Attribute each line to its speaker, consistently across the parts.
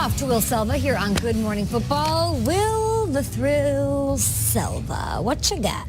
Speaker 1: off to Will Selva here on Good Morning Football. Will the Thrill Selva, what you got?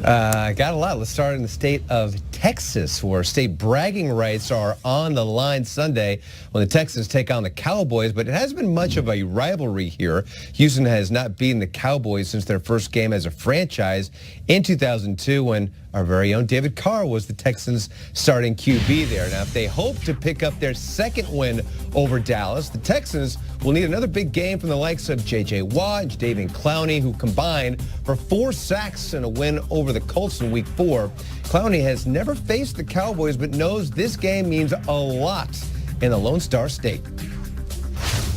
Speaker 2: Got a lot. Let's start in the state of Texas, where state bragging rights are on the line Sunday when the Texans take on the Cowboys, but it hasn't been much of a rivalry here. Houston has not beaten the Cowboys since their first game as a franchise in 2002 when our very own David Carr was the Texans' starting QB there. Now, if they hope to pick up their second win over Dallas, the Texans will need another big game from the likes of J.J. Watt and Jadeveon Clowney, who combined for 4 sacks and a win over the Colts in Week 4. Clowney has never faced the Cowboys, but knows this game means a lot in the Lone Star State.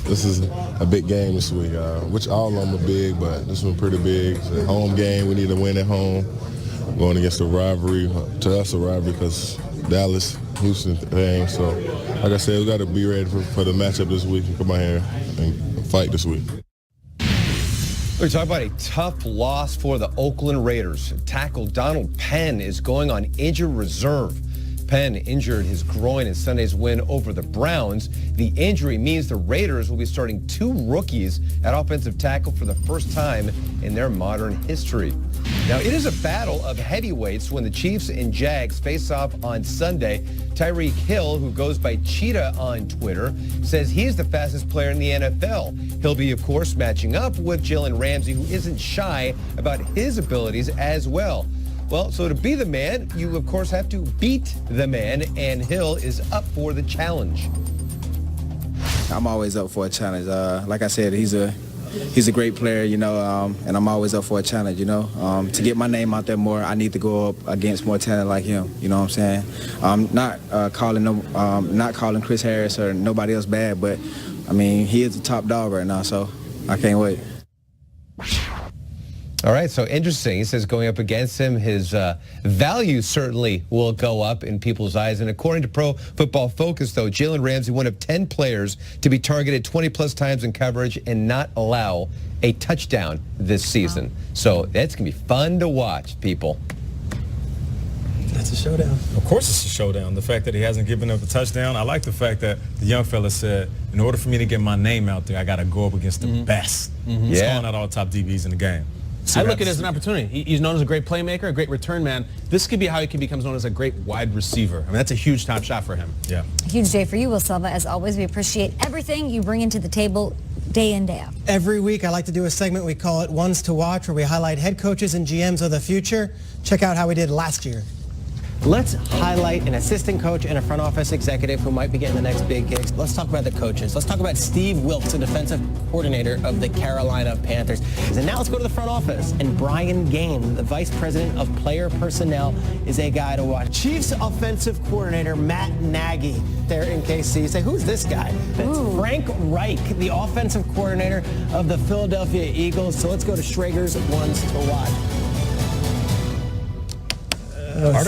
Speaker 3: This is a big game this week, which all of them are big, but this one pretty big. It's a home game. We need to win at home. Going against a rivalry, to us a rivalry because Dallas, Houston thing. So, like I said, we got to be ready for the matchup this week and come out here and fight this week.
Speaker 2: We're talking about a tough loss for the Oakland Raiders. Tackle Donald Penn is going on injured reserve. Penn injured his groin in Sunday's win over the Browns. The injury means the Raiders will be starting 2 rookies at offensive tackle for the first time in their modern history. Now, it is a battle of heavyweights when the Chiefs and Jags face off on Sunday. Tyreek Hill, who goes by Cheetah on Twitter, says he's the fastest player in the NFL. He'll be, of course, matching up with Jalen Ramsey, who isn't shy about his abilities as well. Well, so to be the man, you, of course, have to beat the man, and Hill is up for the challenge.
Speaker 4: I'm always up for a challenge. Like I said, he's a great player, you know, and I'm always up for a challenge, you know. To get my name out there more, I need to go up against more talent like him, you know what I'm saying? I'm not calling Chris Harris or nobody else bad, but, I mean, he is the top dog right now, so I can't wait.
Speaker 2: All right, so interesting. He says going up against him, his value certainly will go up in people's eyes. And according to Pro Football Focus, though, Jalen Ramsey, one of 10 players to be targeted 20-plus times in coverage and not allow a touchdown this season. Wow. So that's going to be fun to watch, people.
Speaker 5: That's a showdown. Of course it's a showdown. The fact that he hasn't given up a touchdown, I like the fact that the young fella said, in order for me to get my name out there, I got to go up against the best. He's calling out all top DBs in the game.
Speaker 6: I look at it as an opportunity. He's known as a great playmaker, a great return man. This could be how he becomes known as a great wide receiver. I mean, that's a huge top shot for him.
Speaker 5: Yeah.
Speaker 1: A huge day for you, Will Selva. As always, we appreciate everything you bring into the table day in, day out.
Speaker 7: Every week, I like to do a segment. We call it Ones to Watch, where we highlight head coaches and GMs of the future. Check out how we did last year.
Speaker 8: Let's highlight an assistant coach and a front office executive who might be getting the next big gigs. Let's talk about the coaches. Let's talk about Steve Wilkes, the defensive coordinator of the Carolina Panthers. And now let's go to the front office. And Brian Gain, the vice president of player personnel, is a guy to watch. Chiefs offensive coordinator Matt Nagy there in KC. You say, who's this guy? That's Frank Reich, the offensive coordinator of the Philadelphia Eagles. So let's go to Schrager's Ones to Watch.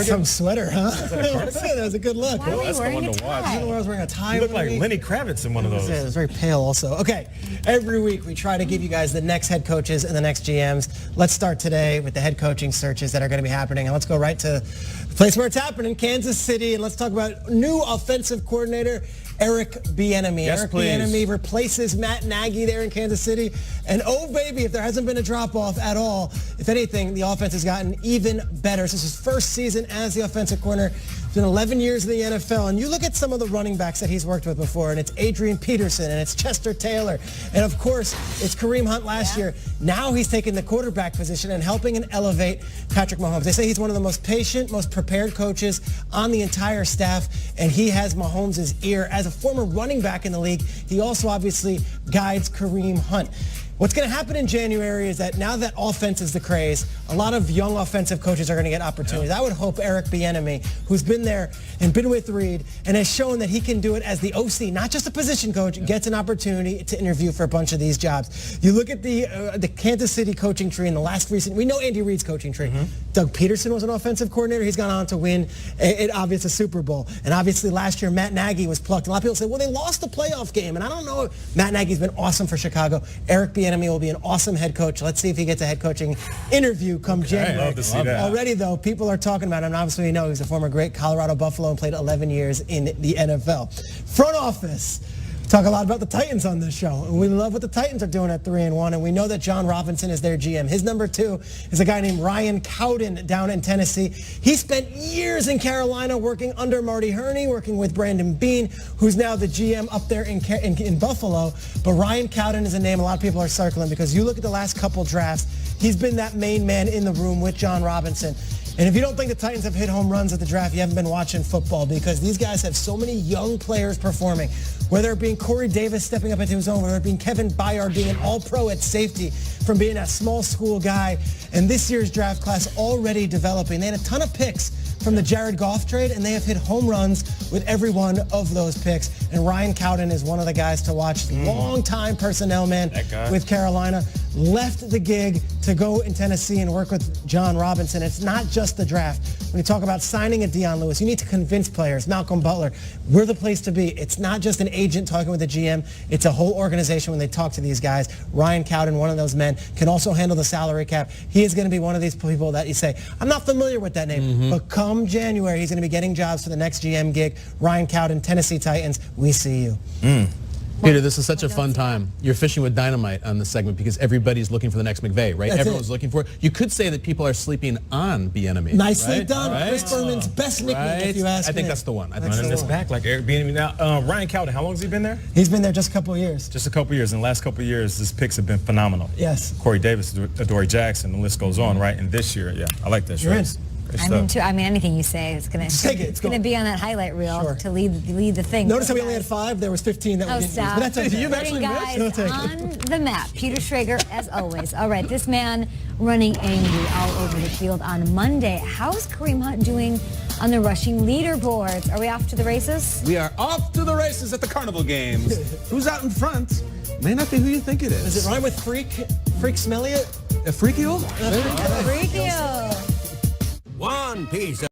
Speaker 7: Some sweater, huh? That was a good look.
Speaker 1: Why are you wearing a tie?
Speaker 7: I was wearing a tie.
Speaker 5: You look like Lenny Kravitz in one of those.
Speaker 7: It was very pale also. Okay, every week we try to give you guys the next head coaches and the next GMs. Let's start today with the head coaching searches that are going to be happening. And let's go right to the place where it's happening, Kansas City. And let's talk about new offensive coordinator, Eric Bieniemy.
Speaker 5: Yes,
Speaker 7: Eric
Speaker 5: please.
Speaker 7: Bieniemy replaces Matt Nagy there in Kansas City. And oh, baby, if there hasn't been a drop-off at all, if anything, the offense has gotten even better. This is his first season as the offensive coordinator. It's been 11 years in the NFL. And you look at some of the running backs that he's worked with before, and it's Adrian Peterson, and it's Chester Taylor, and of course, it's Kareem Hunt last year. Now he's taking the quarterback position and helping and elevate Patrick Mahomes. They say he's one of the most patient, most prepared coaches on the entire staff, and he has Mahomes' ear. As a former running back in the league, he also obviously guides Kareem Hunt. What's going to happen in January is that now that offense is the craze, a lot of young offensive coaches are going to get opportunities. I would hope Eric Bieniemy, who's been there and been with Reed and has shown that he can do it as the OC, not just a position coach, gets an opportunity to interview for a bunch of these jobs. You look at the Kansas City coaching tree in the last recent, we know Andy Reid's coaching tree. Doug Peterson was an offensive coordinator. He's gone on to win obviously a Super Bowl. And obviously last year, Matt Nagy was plucked. A lot of people say, well, they lost the playoff game. And I don't know. Matt Nagy's been awesome for Chicago. Eric Bieniemy will be an awesome head coach. Let's see if he gets a head coaching interview come January.
Speaker 5: I'd love to see that.
Speaker 7: Already, though, people are talking about him. And obviously, we know he's a former great Colorado Buffalo and played 11 years in the NFL. Front office. talk a lot about the Titans on this show, and we love what the Titans are doing at 3-1, and we know that John Robinson is their GM. His number 2 is a guy named Ryan Cowden down in Tennessee. He spent years in Carolina working under Marty Herney, working with Brandon Beane, who's now the GM up there in Buffalo. But Ryan Cowden is a name a lot of people are circling because you look at the last couple drafts, he's been that main man in the room with John Robinson. And if you don't think the Titans have hit home runs at the draft, you haven't been watching football, because these guys have so many young players performing, whether it being Corey Davis stepping up into his own, whether it being Kevin Byard being an all-pro at safety from being a small school guy, and this year's draft class already developing. They had a ton of picks from the Jared Goff trade, and they have hit home runs with every one of those picks. And Ryan Cowden is one of the guys to watch. Long-time personnel man with Carolina. Left the gig to go in Tennessee and work with John Robinson. It's not just the draft. When you talk about signing a Deion Lewis, you need to convince players. Malcolm Butler, we're the place to be. It's not just an agent talking with a GM. It's a whole organization when they talk to these guys. Ryan Cowden, one of those men, can also handle the salary cap. He is going to be one of these people that you say, I'm not familiar with that name, but come January, he's going to be getting jobs for the next GM gig. Ryan Cowden, Tennessee Titans, we see you.
Speaker 6: Peter, this is such a fun time. You're fishing with dynamite on this segment because everybody's looking for the next McVay, right? Everyone's looking for it. You could say that people are sleeping on Bieniemy.
Speaker 7: Nicely
Speaker 6: right?
Speaker 7: done.
Speaker 6: Right?
Speaker 7: Chris Berman's best nickname, if you ask me.
Speaker 6: I think that's the one.
Speaker 5: Running this back like Eric Bieniemy. Now, Ryan Cowden, how long has he been there?
Speaker 7: He's been there just a couple of years.
Speaker 5: Just a couple of years. In the last couple of years, his picks have been phenomenal.
Speaker 7: Yes.
Speaker 5: Corey Davis, Adoree Jackson, the list goes on, right? And this year, yeah, I like that.
Speaker 7: You're in.
Speaker 1: I'm into. I mean, anything you say is gonna.
Speaker 7: Just take it.
Speaker 1: It's gonna be on that highlight reel to lead the thing.
Speaker 7: Notice how we only had 5. There was 15 that we didn't use.
Speaker 1: Stop.
Speaker 7: But that's okay.
Speaker 6: You've
Speaker 1: Putting
Speaker 6: actually
Speaker 1: guys on the map. Peter Schrager, as always. All right, this man running angry all over the field on Monday. How's Kareem Hunt doing on the rushing leaderboards? Are we off to the races?
Speaker 6: We are off to the races at the Carnival Games. Who's out in front? May not be who you think it is.
Speaker 7: Does it rhyme with freak? Freak Smelliot?
Speaker 6: A freakio?
Speaker 1: Freakio.
Speaker 9: One piece of